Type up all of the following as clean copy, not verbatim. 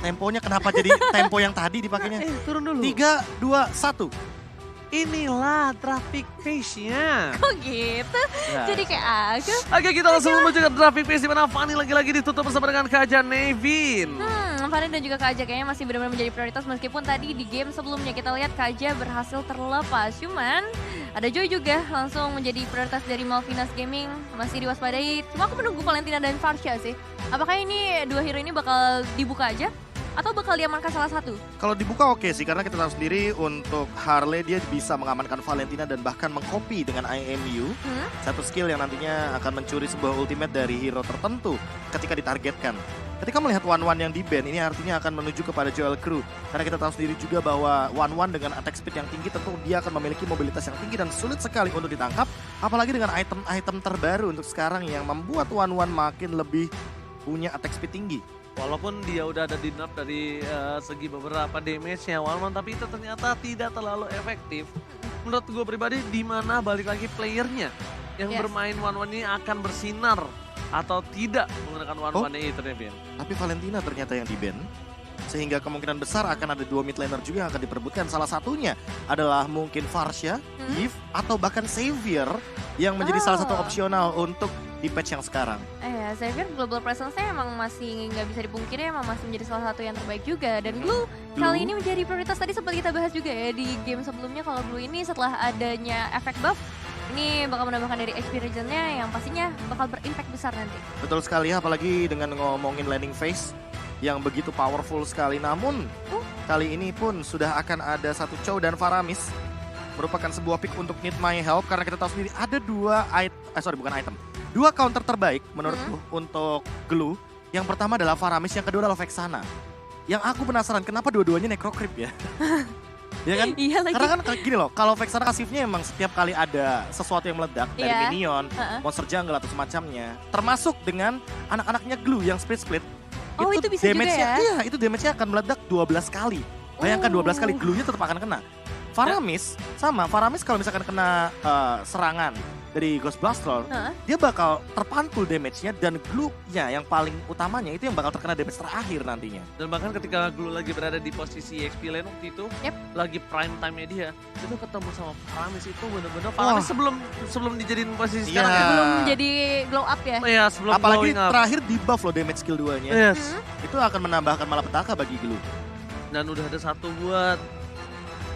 temponya kenapa jadi tempo yang tadi dipakainya? Turun dulu. 3, 2, 1. Inilah traffic pace-nya. Kok gitu? Ya. Jadi kayak aku. Oke, kita langsung menuju ke traffic pace di mana Fanny lagi-lagi ditutup bersama dengan Kaja Nevin. Fanny dan juga Kaja kayaknya masih benar-benar menjadi prioritas meskipun tadi di game sebelumnya kita lihat Kaja berhasil terlepas. Cuman ada Joy juga langsung menjadi prioritas dari Malvinas Gaming, masih diwaspadai. Cuma aku menunggu Valentina dan Farsha sih. Apakah ini dua hero ini bakal dibuka aja? Atau bakal diamankan salah satu? Kalau dibuka oke sih, karena kita tahu sendiri untuk Harley dia bisa mengamankan Valentina dan bahkan mengcopy dengan IMU. Satu skill yang nantinya akan mencuri sebuah ultimate dari hero tertentu ketika ditargetkan. Ketika melihat One-One yang di-ban, ini artinya akan menuju kepada Joel Crew. Karena kita tahu sendiri juga bahwa One-One dengan attack speed yang tinggi tentu dia akan memiliki mobilitas yang tinggi dan sulit sekali untuk ditangkap. Apalagi dengan item-item terbaru untuk sekarang yang membuat One-One makin lebih punya attack speed tinggi. Walaupun dia udah ada di nerf dari segi beberapa damage-nya One-One, tapi itu ternyata tidak terlalu efektif. Menurut gue pribadi, di mana balik lagi playernya yang bermain One-One ini akan bersinar atau tidak menggunakan One-One itu, Nevin. Tapi Valentina ternyata yang di-ban. Sehingga kemungkinan besar akan ada dua mid laner juga yang akan diperebutkan. Salah satunya adalah mungkin Farsha, Eve, atau bahkan Xavier yang menjadi salah satu opsional untuk di patch yang sekarang. Xavier global presence-nya emang masih nggak bisa dipungkiri, emang masih menjadi salah satu yang terbaik juga. Dan Blue kali ini menjadi prioritas, tadi sempat kita bahas juga ya di game sebelumnya. Kalau Blue ini setelah adanya efek buff, ini bakal menambahkan dari HP regen-nya yang pastinya bakal berimpact besar nanti. Betul sekali, apalagi dengan ngomongin landing phase yang begitu powerful sekali. Namun kali ini pun sudah akan ada satu Chow dan Faramis. Merupakan sebuah pick untuk need my help karena kita tahu sendiri ada dua counter terbaik menurutku untuk Glue. Yang pertama adalah Faramis, yang kedua adalah Vexana. Yang aku penasaran kenapa dua-duanya necro creep ya. Ya kan? Iya lagi. Karena kan gini loh, kalau Vexana pasifnya emang setiap kali ada sesuatu yang meledak dari minion, monster jungle atau semacamnya. Termasuk dengan anak-anaknya Glue yang split-split. Itu bisa juga ya? Iya, itu damage-nya akan meledak 12 kali. Bayangkan 12 kali, Glue-nya tetap akan kena. Faramis sama, Faramis kalau misalkan kena serangan dari Ghost Blaster, dia bakal terpantul damage-nya dan Glue-nya yang paling utamanya itu yang bakal terkena damage terakhir nantinya. Dan bahkan ketika Glue lagi berada di posisi XP lane waktu itu, lagi prime time-nya dia, itu ketemu sama Faramis itu bener-bener Faramis sebelum dijadiin posisi sekarang ya. Belum jadi glow up ya? Iya, sebelum apalagi glowing up. terakhir di buff loh damage skill 2-nya. Yes. Itu akan menambahkan malapetaka bagi Glue. Dan udah ada satu buat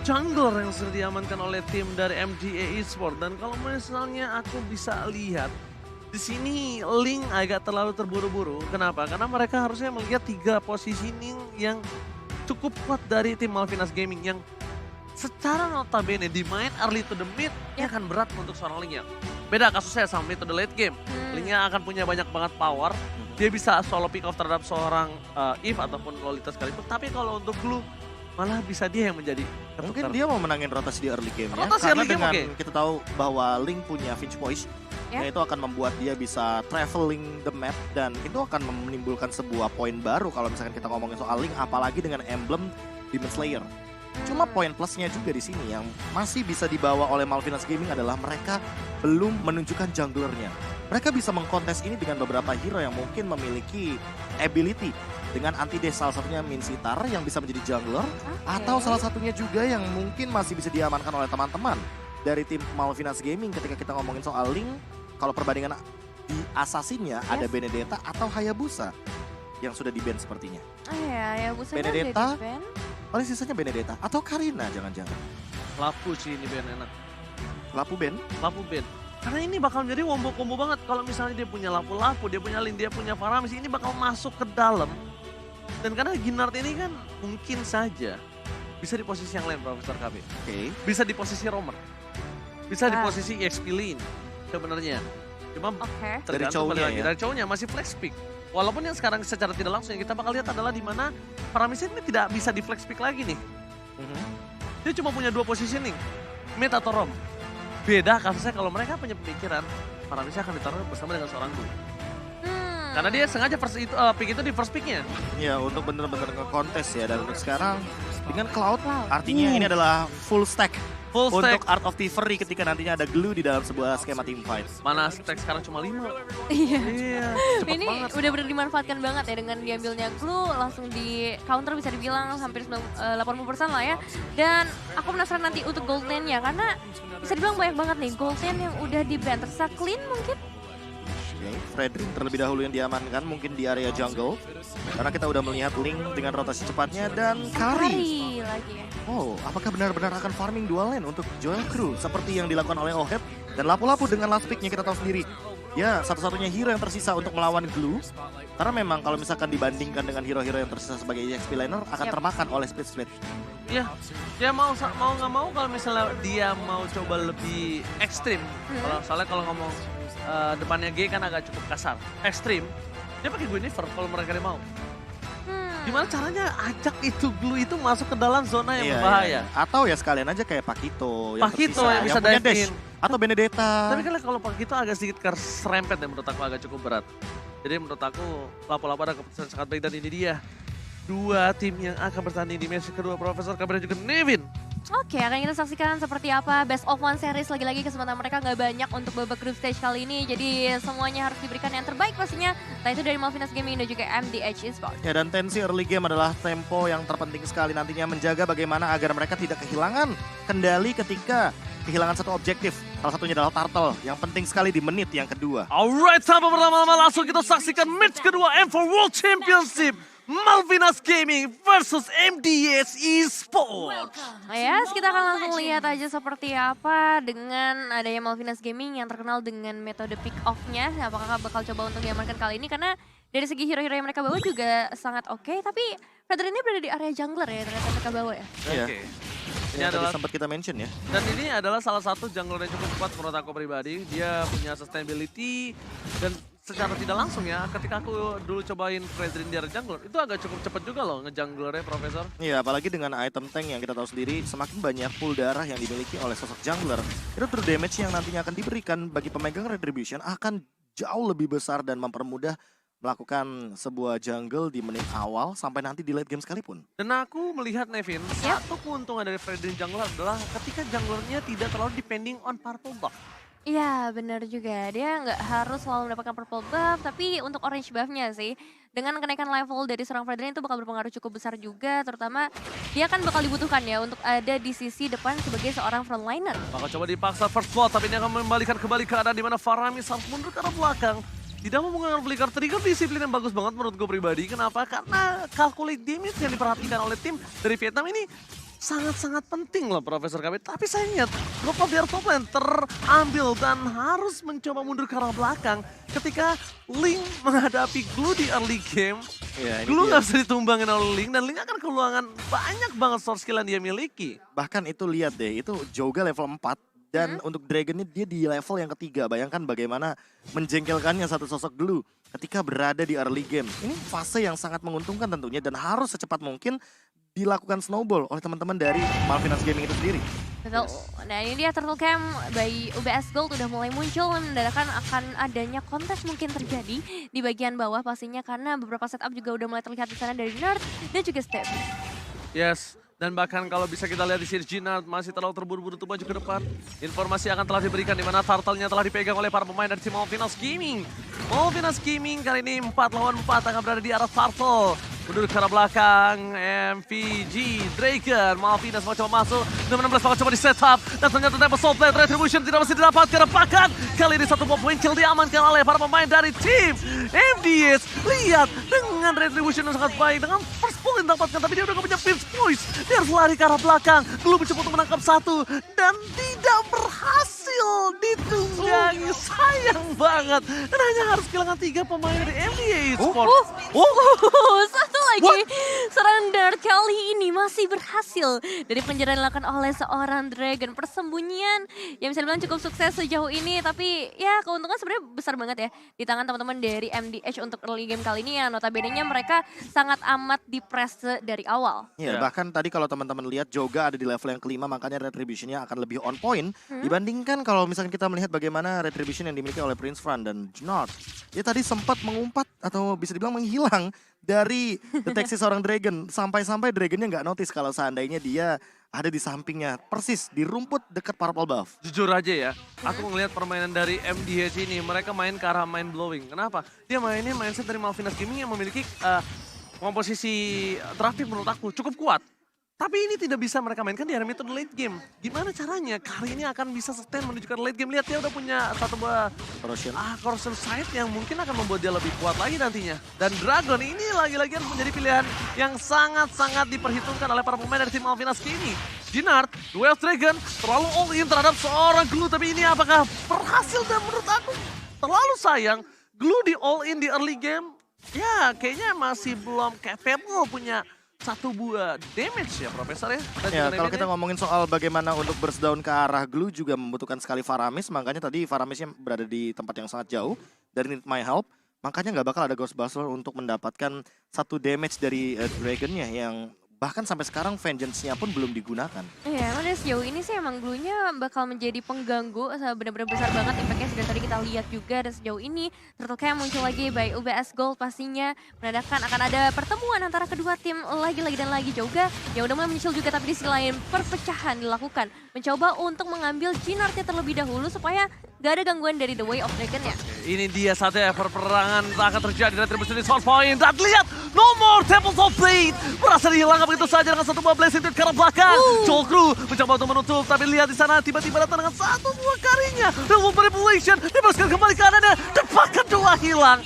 jungler yang sudah diamankan oleh tim dari MGA Esports. Dan kalau misalnya aku bisa lihat di sini Link agak terlalu terburu-buru. Kenapa? Karena mereka harusnya melihat 3 positioning yang cukup kuat dari tim Malvinas Gaming yang secara notabene di main early to the mid ini akan berat untuk seorang Link ya. Beda kasusnya sama mid to the late game. Linknya akan punya banyak banget power. Dia bisa solo pick off terhadap seorang Eve ataupun Lolita sekalipun. Tapi kalau untuk Glue malah bisa dia yang menjadi mungkin dia mau menangin rotasi di early game-nya. Rotasi Karena early game, dengan kita tahu bahwa Link punya Finch Voice, yaitu akan membuat dia bisa traveling the map dan itu akan menimbulkan sebuah poin baru kalau misalkan kita ngomongin soal Link, apalagi dengan emblem Demon Slayer. Cuma poin plusnya juga di sini yang masih bisa dibawa oleh Malvinas Gaming adalah mereka belum menunjukkan junglernya. Mereka bisa mengkontes ini dengan beberapa hero yang mungkin memiliki ability dengan anti-dash, salah satunya Minsitar yang bisa menjadi jungler, atau salah satunya juga yang mungkin masih bisa diamankan oleh teman-teman dari tim Malvinas Gaming. Ketika kita ngomongin soal Link, kalau perbandingan di assassinnya ada Benedetta atau Hayabusa yang sudah di-ban sepertinya. Hayabusa Benedetta, paling sisanya Benedetta atau Karina jangan-jangan. Lapu sih ini Ben enak. Lapu Ben? Lapu Ben. Karena ini bakal menjadi combo-combo banget. Kalau misalnya dia punya lapu-lapu, dia punya Link, dia punya Faramis, ini bakal masuk ke dalam. Dan karena Ginard ini kan mungkin saja bisa di posisi yang lain, Profesor KB. Bisa di posisi roamer. Bisa di posisi EXP lane sebenarnya. Cuma tergantung dari cowoknya masih flex pick. Walaupun yang sekarang secara tidak langsung yang kita bakal lihat adalah di mana Faramis ini tidak bisa di flex pick lagi nih. Dia cuma punya 2 positioning, mid atau roam. Beda kasusnya kalau mereka punya pemikiran Faramisnya akan ditaruh bersama dengan seorang Glue. Karena dia sengaja pick itu di first picknya. Ya, untuk bener-bener nge-kontes ya. Dan untuk sekarang dengan Cloud, artinya ini adalah full stack Full stack. untuk Art of Thievery ketika nantinya ada glue di dalam sebuah skema team fight. Mana stack sekarang cuma 5. Iya. Iya, cepet Ini banget. udah benar dimanfaatkan banget ya dengan diambilnya glue, langsung di counter bisa dibilang hampir 80% lah ya. Dan aku penasaran nanti untuk gold lane-nya karena bisa dibilang banyak banget nih gold lane yang udah di-ban. Tersisa clean mungkin? Oke, Fredrin terlebih dahulu yang diamankan mungkin di area jungle. Karena kita udah melihat Link dengan rotasi cepatnya dan Kari. Kari lagi ya. Oh, apakah benar-benar akan farming dual lane untuk Joel Crew seperti yang dilakukan oleh Oheb dan lapu-lapu dengan last pick-nya kita tahu sendiri. Ya, satu-satunya hero yang tersisa untuk melawan Glue. Karena memang kalau misalkan dibandingkan dengan hero-hero yang tersisa sebagai EXP laner akan termakan oleh split. Iya, dia mau nggak mau kalau misalnya dia mau coba lebih ekstrim. Soalnya kalau ngomong depannya G kan agak cukup kasar, ekstrim. Dia pakai Guinevere kalau mereka dia mau. Gimana caranya ajak itu Glue itu masuk ke dalam zona yang berbahaya? Atau ya sekalian aja kayak Pakito yang Pakito tersisa, yang bisa punya dive in. atau Benedetta. Tapi kan kalau Pakito agak sedikit keserempet ya menurut aku agak cukup berat. Jadi menurut aku lapo-lapo ada keputusan sangat baik dan ini dia. Dua tim yang akan bertanding di match kedua, Profesor Kabir dan juga Nevin. Oke, akan kita saksikan seperti apa Best of One series. Lagi-lagi kesempatan mereka nggak banyak untuk babak group stage kali ini. Jadi semuanya harus diberikan yang terbaik pastinya. Entah itu dari Malvinas Gaming dan juga MDH Esports. Ya, dan tensi early game adalah tempo yang terpenting sekali nantinya menjaga bagaimana agar mereka tidak kehilangan kendali ketika kehilangan satu objektif. Salah satunya adalah Turtle yang penting sekali di menit yang kedua. Alright, tanpa berlama-lama langsung kita saksikan match kedua M4 World Championship. Malvinas Gaming versus MDH Esports. Ya, kita akan langsung lihat aja seperti apa dengan adanya Malvinas Gaming yang terkenal dengan metode pick off-nya. Apakah bakal coba untuk diamankan kali ini karena dari segi hero-hero yang mereka bawa juga sangat oke. Tapi Fredrin ini berada di area jungler ya ternyata mereka bawa ya. Iya. Oke. Ini adalah sempat kita mention ya. Dan ini adalah salah satu jungler yang cukup kuat menurut aku pribadi. Dia punya sustainability dan secara tidak langsung ya, ketika aku dulu cobain Fredrin di area jungler, itu agak cukup cepat juga loh ngejunglernya, Profesor. Iya, apalagi dengan item tank yang kita tahu sendiri, semakin banyak pool darah yang dimiliki oleh sosok jungler. Itu true damage yang nantinya akan diberikan bagi pemegang Retribution akan jauh lebih besar dan mempermudah melakukan sebuah jungle di menit awal sampai nanti di late game sekalipun. Dan aku melihat Nevin, satu keuntungan dari Fredrin jungler adalah ketika junglernya tidak terlalu depending on purple buff. Iya benar juga, dia nggak harus selalu mendapatkan purple buff, tapi untuk orange buff-nya sih, dengan kenaikan level dari seorang Fredrin itu bakal berpengaruh cukup besar juga, terutama dia kan bakal dibutuhkan ya untuk ada di sisi depan sebagai seorang frontliner. Bakal coba dipaksa first blood, tapi ini akan membalikan kembali keadaan di mana Faramis harus mundur ke arah belakang. Tidak mau menggunakan flicker trigger, disiplin yang bagus banget menurut gue pribadi. Kenapa? Karena calculate damage yang diperhatikan oleh tim dari Vietnam ini sangat-sangat penting loh Profesor KB. Tapi saya ingat drop of their top lane terambil dan harus mencoba mundur ke arah belakang ketika Link menghadapi Glue di early game. Ya, Glue nggak bisa ditumbangin oleh Link dan Link akan kehilangan banyak banget source skill yang dia miliki. Bahkan itu lihat deh, itu Joga level 4 dan untuk Dragonnya dia di level yang ketiga. Bayangkan bagaimana menjengkelkannya satu sosok Glue ketika berada di early game. Ini fase yang sangat menguntungkan tentunya dan harus secepat mungkin dilakukan snowball oleh teman-teman dari Malvinas Gaming itu sendiri. Betul. Nah ini dia Turtle Camp by UBS Gold udah mulai muncul, menandakan akan adanya kontes mungkin terjadi di bagian bawah pastinya karena beberapa setup juga udah mulai terlihat di sana dari Nerd dan juga Step. Yes, dan bahkan kalau bisa kita lihat di sini Ginard masih terlalu terburu-buru untuk maju ke depan. Informasi akan telah diberikan di mana Turtle-nya telah dipegang oleh para pemain dari tim Malvinas Gaming. Malvinas Gaming kali ini 4 lawan 4 akan berada di arah Turtle. Mundur ke arah belakang, MVG, Dragon, Malvinas mau coba masuk, 16 bakal coba di setup, dan ternyata Temple Soul Blade Retribution tidak masih didapatkan, bahkan kali ini satu point kill diamankan oleh para pemain dari tim MDH. Lihat, dengan Retribution yang sangat baik, dengan first pull yang didapatkan, tapi dia udah gak punya pinch points, dia harus lari ke arah belakang, belum mencoba untuk menangkap satu, dan tidak berhasil ditunggangi, sayang banget, dan hanya harus kehilangan 3 pemain dari MDH Esports. Satu lagi, serangan Dart kali ini masih berhasil dari penjara yang dilakukan oleh seorang Dragon. Persembunyian yang bisa dibilang cukup sukses sejauh ini, tapi ya keuntungan sebenarnya besar banget ya di tangan teman-teman dari MDH untuk early game kali ini ya. Notabene-nya mereka sangat amat di-press dari awal. Ya, bahkan tadi kalau teman-teman lihat Joga ada di level yang kelima, makanya Retribution-nya akan lebih on point dibandingkan kalau misalkan kita melihat bagaimana Retribution yang dimiliki oleh Prince Fran dan Gnard. Dia tadi sempat mengumpat atau bisa dibilang menghilang dari deteksi seorang Dragon. Sampai-sampai Dragonnya nggak notice kalau seandainya dia ada di sampingnya, persis di rumput dekat Purple Buff. Jujur aja ya, aku ngelihat permainan dari MDH ini, mereka main ke arah mind blowing. Kenapa? Dia mainnya mindset dari Malvinas Gaming yang memiliki komposisi draft pick menurut aku cukup kuat. Tapi ini tidak bisa mereka mainkan di area metode late game. Gimana caranya Kari ini akan bisa sustain menuju ke late game? Lihat dia udah punya satu buah corrosion sight yang mungkin akan membuat dia lebih kuat lagi nantinya. Dan Dragon ini lagi-lagi menjadi pilihan yang sangat-sangat diperhitungkan oleh para pemain dari tim Malvinas ini. Jinard, Duel Dragon terlalu all in terhadap seorang Glue, tapi ini apakah berhasil? Dan menurut aku terlalu sayang, Glue di all in di early game, ya kayaknya masih belum capable punya satu buah damage ya Profesor ya. Ya kalau kita ngomongin soal bagaimana untuk burst down ke arah Glue juga membutuhkan sekali Faramis, makanya tadi Faramisnya berada di tempat yang sangat jauh dari Need My Help, makanya nggak bakal ada Ghostbuster untuk mendapatkan satu damage dari Dragonnya yang bahkan sampai sekarang Vengeance-nya pun belum digunakan. Iya, emang dari sejauh ini sih emang Glue-nya bakal menjadi pengganggu, benar-benar besar banget impact-nya sudah tadi kita lihat juga. Dan sejauh ini Turtle Camp muncul lagi by UBS Gold pastinya menandakan akan ada pertemuan antara kedua tim lagi-lagi dan lagi juga. Ya udah mulai muncul juga, tapi di sisi lain perpecahan dilakukan. Mencoba untuk mengambil Jinard-nya terlebih dahulu supaya gak ada gangguan dari The Way of Dragon-nya. Ini dia saatnya perperangan akan terjadi dari Tribus di source point. Dan lihat, no more Temples of Fate berhasil dihilangkan begitu saja dengan satu buah blessing ke arah belakang. Crew mencoba untuk menutup, tapi lihat di sana tiba-tiba datang dengan satu buah karinya. Double manipulation, diberikan kembali ke kanannya, dan bahkan dua hilang.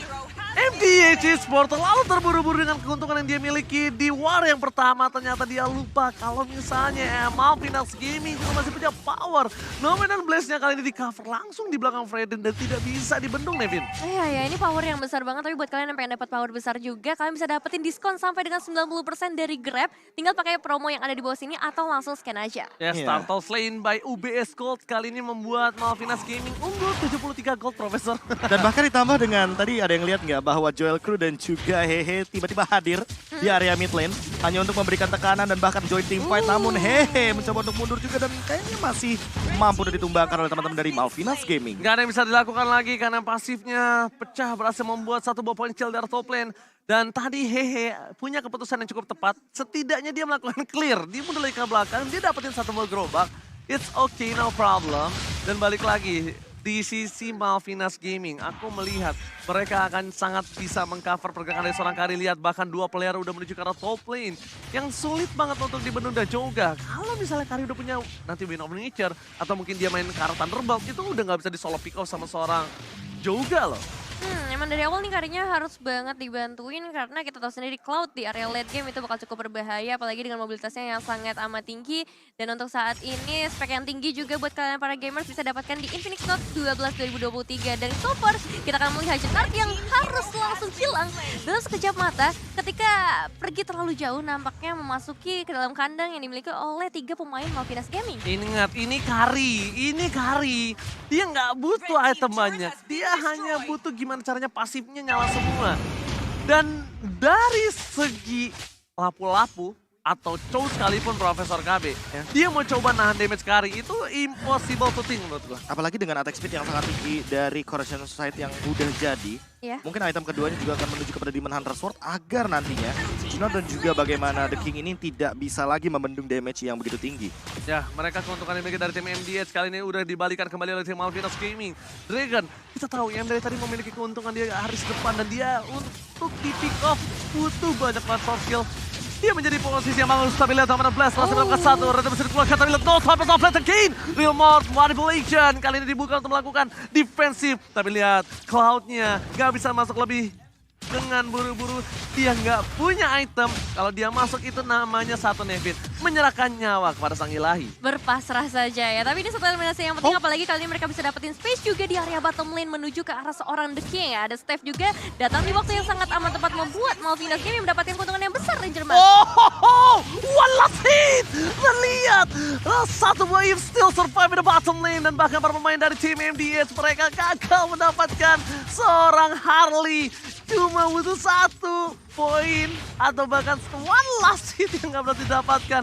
MDH Esports terlalu terburu-buru dengan keuntungan yang dia miliki di war yang pertama. Ternyata dia lupa kalau misalnya Malvinas Gaming juga masih punya power. Nominal Blaze-nya kali ini di cover langsung di belakang Freden dan tidak bisa dibendung, Nevin. Iya ya, ini power yang besar banget, tapi buat kalian yang pengen dapat power besar juga, kalian bisa dapetin diskon sampai dengan 90% dari Grab. Tinggal pakai promo yang ada di bawah sini atau langsung scan aja. Ya, Startle Slain by UBS Gold kali ini membuat Malvinas Gaming unggul 73 gold, Profesor. Dan bahkan ditambah dengan, tadi ada yang lihat nggak bahwa Joel Crew dan juga Hehe tiba-tiba hadir di area mid lane hanya untuk memberikan tekanan dan bahkan join team fight, namun Hehe mencoba untuk mundur juga dan kayaknya masih mampu ditumbangkan oleh teman-teman dari Malvinas Gaming. Gak ada yang bisa dilakukan lagi karena pasifnya pecah, berhasil membuat satu buah point kill dari top lane. Dan tadi Hehe punya keputusan yang cukup tepat, setidaknya dia melakukan clear, dia mundur lagi ke belakang, dia dapetin satu buah gerobak. It's okay, no problem. Dan balik lagi, di sisi Malvinas Gaming, aku melihat mereka akan sangat bisa mengcover pergerakan dari seorang Kari. Lihat bahkan dua player udah menuju ke arah top lane yang sulit banget untuk dibendung dan juga. Kalau misalnya Kari udah punya nanti Wind of Nature atau mungkin dia main ke arah Thunderbolt, itu udah nggak bisa di solo pick off sama seorang Joga loh. Emang dari awal nih Karinya harus banget dibantuin karena kita tahu sendiri Cloud di area late game itu bakal cukup berbahaya, apalagi dengan mobilitasnya yang sangat amat tinggi. Dan untuk saat ini spek yang tinggi juga buat kalian para gamers bisa dapatkan di Infinix Note 12 2023. Dan so far kita akan melihat Jinard yang harus langsung hilang dalam sekejap mata ketika pergi terlalu jauh, nampaknya memasuki ke dalam kandang yang dimiliki oleh 3 pemain Malvinas Gaming. Ingat, ini Kari. Dia nggak butuh item banyak, dia hanya butuh gimana caranya pasifnya nyala semua. Dan dari segi lapu-lapu atau Chow sekalipun Profesor KB, dia mau coba nahan damage Kari itu impossible to think menurut gua. Apalagi dengan attack speed yang sangat tinggi dari Corrosion Sight yang udah jadi. Mungkin item keduanya juga akan menuju kepada Demon Hunter Sword agar nantinya Jinard dan juga bagaimana The King ini tidak bisa lagi membendung damage yang begitu tinggi. Ya, mereka keuntungan yang dimiliki dari tim MDH kali ini udah dibalikan kembali oleh tim Malvinas Gaming. Dragon, kita tahu yang dari tadi memiliki keuntungan dia Haris depan dan dia untuk di pick off butuh banyak banget soft skill. Dia menjadi posisi yang bagus, tapi lihat mana Blast masih melakukan satu, Reda bisa dikeluarkan, tapi lihat no sampai top lane again. Real Mort manipulation, kali ini dibuka untuk melakukan defensif, tapi lihat Cloud-nya gak bisa masuk lebih dengan buru-buru, dia nggak punya item. Kalau dia masuk itu namanya satu Nevin, menyerahkan nyawa kepada sang ilahi. Berpasrah saja ya, tapi ini satu eliminasi yang penting, apalagi kali ini mereka bisa dapetin space juga di area bottom lane menuju ke arah seorang The King ya. Ada Steph juga datang di waktu yang sangat amat tepat membuat Malvinas Gaming mendapatkan keuntungan yang besar Ranger Mas. One last hit! Dan lihat, satu wave still survive di bottom lane dan bahkan para pemain dari tim MDH mereka gagal mendapatkan seorang Harley. Cuma butuh satu poin atau bahkan one last hit yang nggak berarti didapatkan.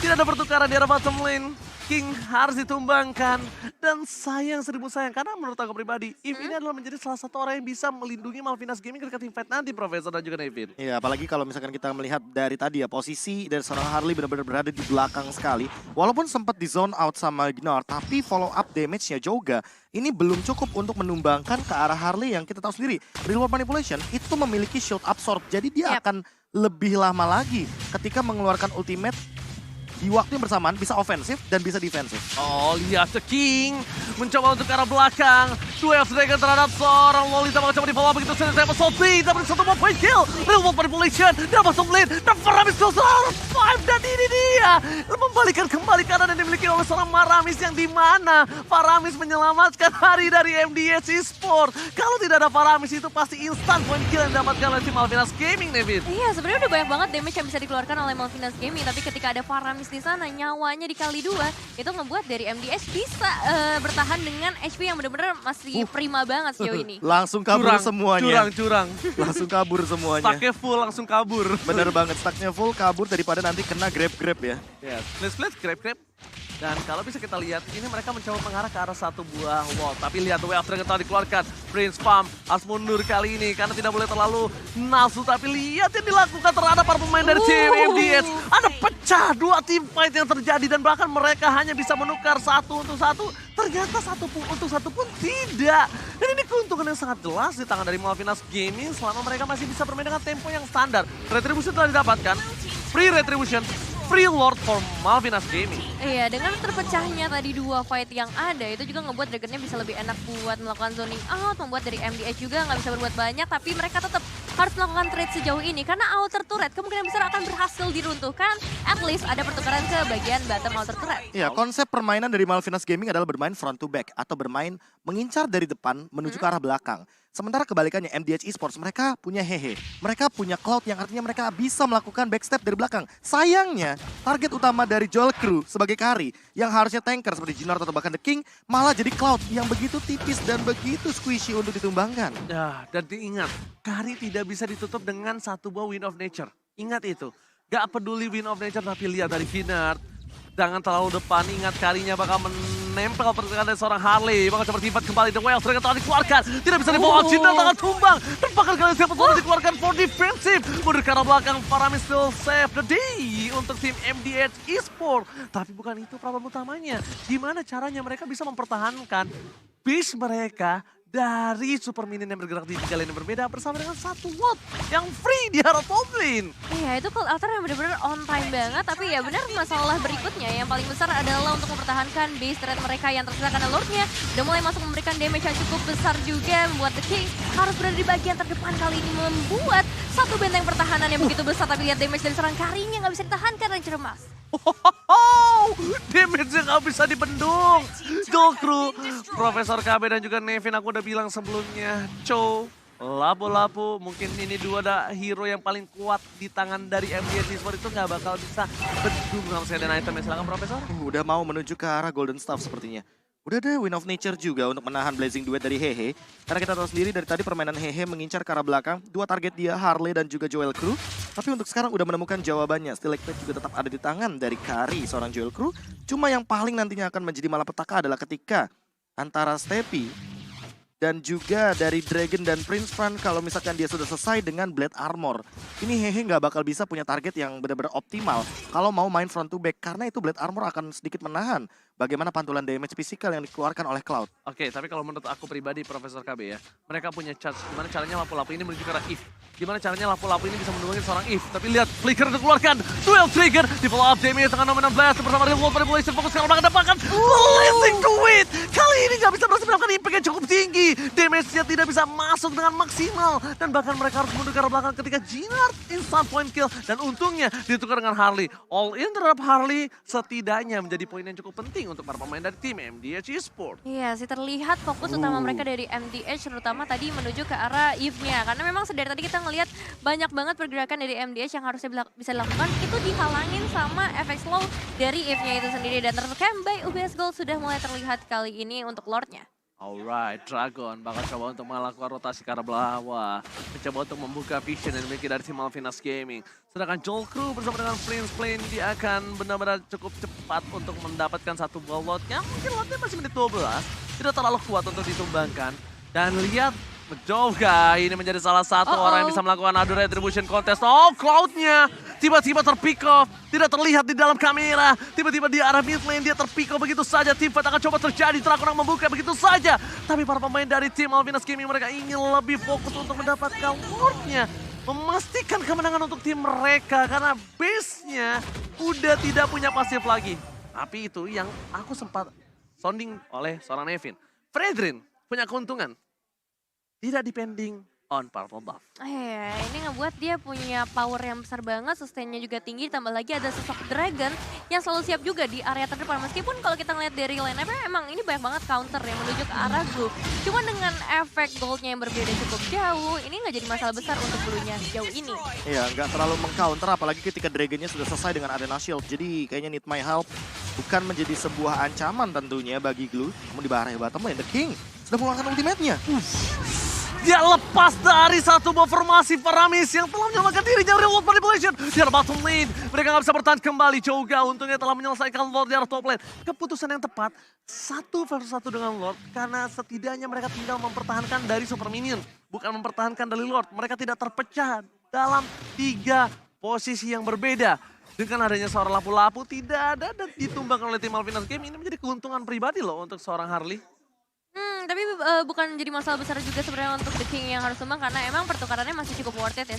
Tidak ada pertukaran di arah bottom lane. King harus ditumbangkan. Dan sayang, seribu sayang. Karena menurut aku pribadi, Eve ini adalah menjadi salah satu orang yang bisa melindungi Malvinas Gaming ketika tim fight nanti, Profesor dan juga Nevin. Iya, apalagi kalau misalkan kita melihat dari tadi ya, posisi dari seorang Harley benar-benar berada di belakang sekali. Walaupun sempat di zone out sama Gnar, tapi follow up damage-nya juga ini belum cukup untuk menumbangkan ke arah Harley yang kita tahu sendiri. Real World Manipulation itu memiliki shield absorb, jadi dia akan lebih lama lagi ketika mengeluarkan ultimate di waktu yang bersamaan bisa ofensif dan bisa defensif. Oh, lihat The King mencoba untuk ke arah belakang. Duel Dragon terhadap seorang Lolita mencoba di follow up begitu saja. Saya masuk lead, dapat satu more point kill. Real World Manipulation, dia masuk lead. Dan Faramis goes out 5 dan ini dia. Membalikan kembali kanan yang dimiliki oleh seorang Faramis yang dimana Faramis menyelamatkan hari dari MDH Esport. Kalau tidak ada Faramis itu pasti instant point kill yang didapatkan oleh tim Malvinas Gaming, Nevin. Iya, sebenarnya udah banyak banget damage yang bisa dikeluarkan oleh Malvinas Gaming, tapi ketika ada Faramis di sana, nyawanya dikali 2, itu ngebuat dari MDH bisa bertahan dengan HP yang benar-benar masih prima banget sejauh ini. Langsung kabur semuanya. Curang. Langsung kabur semuanya. Stacknya full, langsung kabur. Bener banget, stacknya full kabur daripada nanti kena grab-grab ya. Ya, split, grab. Dan kalau bisa kita lihat, ini mereka mencoba mengarah ke arah satu buah wall. Tapi lihat, Wave Dragon telah dikeluarkan. Prince Farm harus mundur kali ini karena tidak boleh terlalu nafsu. Tapi lihat yang dilakukan terhadap para pemain dari tim MDH. Ada pecah 2 team fight yang terjadi dan bahkan mereka hanya bisa menukar 1 untuk 1. Ternyata 1 untuk 1 pun tidak. Dan ini keuntungan yang sangat jelas di tangan dari Malvinas Gaming selama mereka masih bisa bermain dengan tempo yang standar. Retribution telah didapatkan. Free Retribution. Free Lord for Malvinas Gaming. Iya, dengan terpecahnya tadi 2 fight yang ada, itu juga ngebuat Dragonnya bisa lebih enak buat melakukan zoning out, membuat dari MDH juga nggak bisa berbuat banyak, tapi mereka tetap harus melakukan trade sejauh ini, karena outer turret kemungkinan besar akan berhasil diruntuhkan, at least ada pertukaran ke bagian bottom outer turret. Iya, konsep permainan dari Malvinas Gaming adalah bermain front to back, atau bermain mengincar dari depan menuju ke arah belakang. Sementara kebalikannya MDH Esports, mereka punya Hehe. Mereka punya Cloud yang artinya mereka bisa melakukan backstep dari belakang. Sayangnya, target utama dari Joel Crew sebagai carry yang harusnya tanker seperti Gnar atau bahkan The King malah jadi Cloud yang begitu tipis dan begitu squishy untuk ditumbangkan. Ya, dan diingat, carry tidak bisa ditutup dengan 1 buah Wind of Nature. Ingat itu. Gak peduli Wind of Nature, tapi lihat dari Gnar. Jangan terlalu depan, ingat karinya bakal menempel pergerakan dari seorang Harley. Bakal coba tifat kembali, The Whale Dragon telah dikeluarkan. Tidak bisa di-follow out, Jinal tangan tumbang. Dan bahkan kali siapa sudah dikeluarkan for defensive. Mundur ke arah belakang, Faramis still save the day untuk tim MDH Esport. Tapi bukan itu problem utamanya. Gimana caranya mereka bisa mempertahankan base mereka dari super minion yang bergerak di 3 lane yang berbeda bersama dengan 1 ward yang free di arah top lane. Iya, itu Cold Altar yang benar-benar on time banget, tapi ya benar masalah berikutnya yang paling besar adalah untuk mempertahankan base turret mereka yang tersisa karena Lordnya udah mulai masuk memberikan damage yang cukup besar juga, membuat The King harus berada di bagian terdepan kali ini, membuat satu benteng pertahanan yang begitu besar, tapi lihat damage dari seorang Karinya nggak bisa ditahankan dan Cermas. Damage-nya gak bisa dibendung. Joel Crew, Profesor KB dan juga Nevin, aku udah bilang sebelumnya. Cho, Lapu-Lapu, mungkin ini 2 hero yang paling kuat di tangan dari MDH Esport itu gak bakal bisa bendung sama saya dan itemnya. Silahkan Profesor. Udah mau menuju ke arah Golden Staff sepertinya. Udah ada Wind of Nature juga untuk menahan Blazing Duet dari Hehe. Karena kita tahu sendiri dari tadi permainan Hehe mengincar ke arah belakang. 2 target dia, Harley dan juga Joel Crew. Tapi untuk sekarang udah menemukan jawabannya. Stilactite juga tetap ada di tangan dari Kari, seorang Joel Crew. Cuma yang paling nantinya akan menjadi malapetaka adalah ketika antara Steppy dan juga dari Dragon dan Prince Fran kalau misalkan dia sudah selesai dengan Blade Armor. Ini Hehe nggak bakal bisa punya target yang benar-benar optimal kalau mau main front to back. Karena itu Blade Armor akan sedikit menahan bagaimana pantulan damage fisikal yang dikeluarkan oleh Cloud. Oke, tapi kalau menurut aku pribadi Profesor KB ya, mereka punya charge gimana caranya lapu-lapu ini menuju ke arah Eve. Gimana caranya lapu-lapu ini bisa mendungin seorang Eve. Tapi lihat, Flicker dikeluarkan, Duel Trigger, di follow up damage dengan Nominal Blast bersama Real World Manipulation, fokus ke arah belakang, dapatkan Blazing Duet. Kali ini nggak bisa berhasil melakukan impact yang cukup tinggi. Damage-nya tidak bisa masuk dengan maksimal. Dan bahkan mereka harus mundur ke arah belakang ketika Jinard instant point kill. Dan untungnya ditukar dengan Harley. All in terhadap Harley setidaknya menjadi poin yang cukup penting untuk para pemain dari tim MDH Esport. Iya sih, terlihat fokus utama mereka dari MDH terutama tadi menuju ke arah Eve-nya. Karena memang dari tadi kita ngelihat banyak banget pergerakan dari MDH yang harusnya bisa dilakukan. Itu dihalangin sama efek slow dari Eve-nya itu sendiri. Dan tercam by UBS Gold sudah mulai terlihat kali ini untuk Lord-nya. Alright, Dragon bakal coba untuk melakukan rotasi ke arah bawah. Mencoba untuk membuka vision yang dimiliki dari tim Malvinas Gaming. Sedangkan Jolkru bersama dengan Prince Plane dia akan benar-benar cukup cepat untuk mendapatkan satu buah lot yang mungkin lotnya masih menit 12. Tidak terlalu kuat untuk ditumbangkan. Dan lihat Joga ini menjadi salah satu orang yang bisa melakukan adu retribution contest. Oh, Cloud-nya tiba-tiba terpick off. Tidak terlihat di dalam kamera. Tiba-tiba di arah mid lane dia terpick off begitu saja. Team fight akan coba terjadi. Dragon membuka begitu saja. Tapi para pemain dari tim Malvinas Gaming mereka ingin lebih fokus untuk mendapatkan Lord-nya. Memastikan kemenangan untuk tim mereka. Karena base-nya udah tidak punya pasif lagi. Tapi itu yang aku sempat sounding oleh seorang Nevin. Fredrin punya keuntungan. Tidak depending on purple buff. Ini ngebuat dia punya power yang besar banget, sustain-nya juga tinggi, tambah lagi ada sosok Dragon yang selalu siap juga di area terdepan. Meskipun kalau kita ngeliat dari line-up emang ini banyak banget counter yang menuju ke arah Blue. Cuma dengan efek gold-nya yang berbeda cukup jauh, ini nggak jadi masalah besar untuk Blue-nya sejauh ini. Iya, nggak terlalu meng-counter, apalagi ketika Dragon-nya sudah selesai dengan Arena Shield. Jadi kayaknya Need My Help bukan menjadi sebuah ancaman tentunya bagi Glue. Namun di bahaya bottom lane, The King sudah mengeluarkan ultimate-nya. Dia lepas dari satu buah formasi Faramis yang telah menyelamatkan dirinya dari World Manipulation. Di arah bottom lane, mereka nggak bisa bertahan kembali. Joga untungnya telah menyelesaikan Lord di arah top lane. Keputusan yang tepat, 1 versus 1 dengan Lord. Karena setidaknya mereka tinggal mempertahankan dari Super Minion. Bukan mempertahankan dari Lord. Mereka tidak terpecah dalam 3 posisi yang berbeda. Dengan adanya seorang lapu-lapu tidak ada dan ditumbangkan oleh tim Malvinas Game. Ini menjadi keuntungan pribadi loh untuk seorang Harley. Tapi bukan jadi masalah besar juga sebenarnya untuk The King yang harus tumbang karena emang pertukarannya masih cukup worth it ya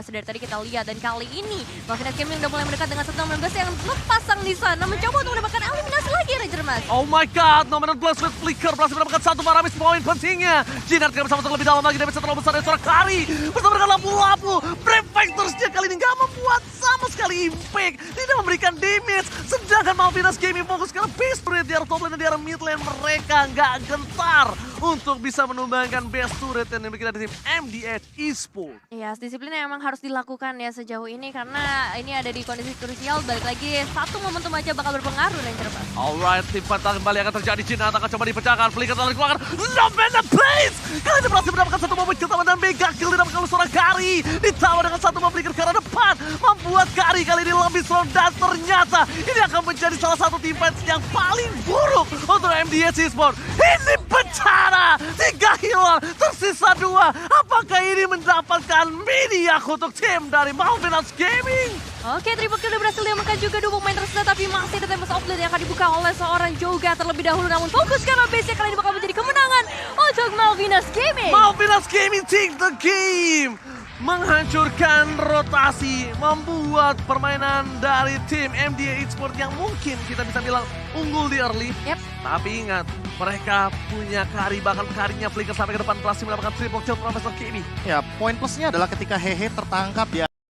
sedari tadi kita lihat. Dan kali ini Malvinas Gaming udah mulai mendekat dengan 116 yang lepasang di sana mencoba untuk mendapatkan eliminasi lagi Ranger Mas. Oh my god, Nominant Blast with Flicker berhasil mendapatkan satu Faramis poin pentingnya. Jinard tidak bisa masuk lebih dalam lagi, dia bisa terlalu besar dari seorang Kari. Bersama dengan lapu-lapu, Brave Factors-nya kali ini gak membuat sama sekali impact. Tidak memberikan damage, sedangkan Malvinas Gaming fokus ke base turret di arah top lane dan di arah mid lane. Mereka gak gentar untuk bisa menumbangkan base turret yang dimiliki dari tim MDH Esports. Iya, disiplinnya emang harus dilakukan ya sejauh ini karena ini ada di kondisi krusial. Balik lagi, satu momentum aja bakal berpengaruh Ranger Mas. Alright, tim fight kembali akan terjadi. Jinard akan coba dipecahkan. Flicker telah dikeluarkan. Love in the place! Kali ini berhasil mendapatkan satu momen kill dan mega kill didapatkan oleh seorang Kari. Ditawar dengan satu momen Flicker ke arah depan. Membuat Kari kali ini lebih strong dan ternyata ini akan menjadi salah satu tim fight yang paling buruk untuk MDH Esports. Ini bencana! 3 hilang, tersisa 2. Apakah ini mendapatkan miniak untuk tim dari Malvinas Gaming? Oke, triple kill udah berhasil diamankan juga 2 pemain tersisa, tapi masih ada Tempest of Blade yang akan dibuka oleh seorang Joga terlebih dahulu. Namun fokus karena base-nya kali ini bakal menjadi kemenangan untuk Malvinas Gaming. Malvinas Gaming take the game. Menghancurkan rotasi, membuat permainan dari tim MDH Esports yang mungkin kita bisa bilang unggul di early. Yep. Tapi ingat, mereka punya Kari, bahkan Karinya Flicker sampai ke depan berhasil mendapatkan triple kill Profesor Kimi. Ya, poin plusnya adalah ketika Hehe tertangkap di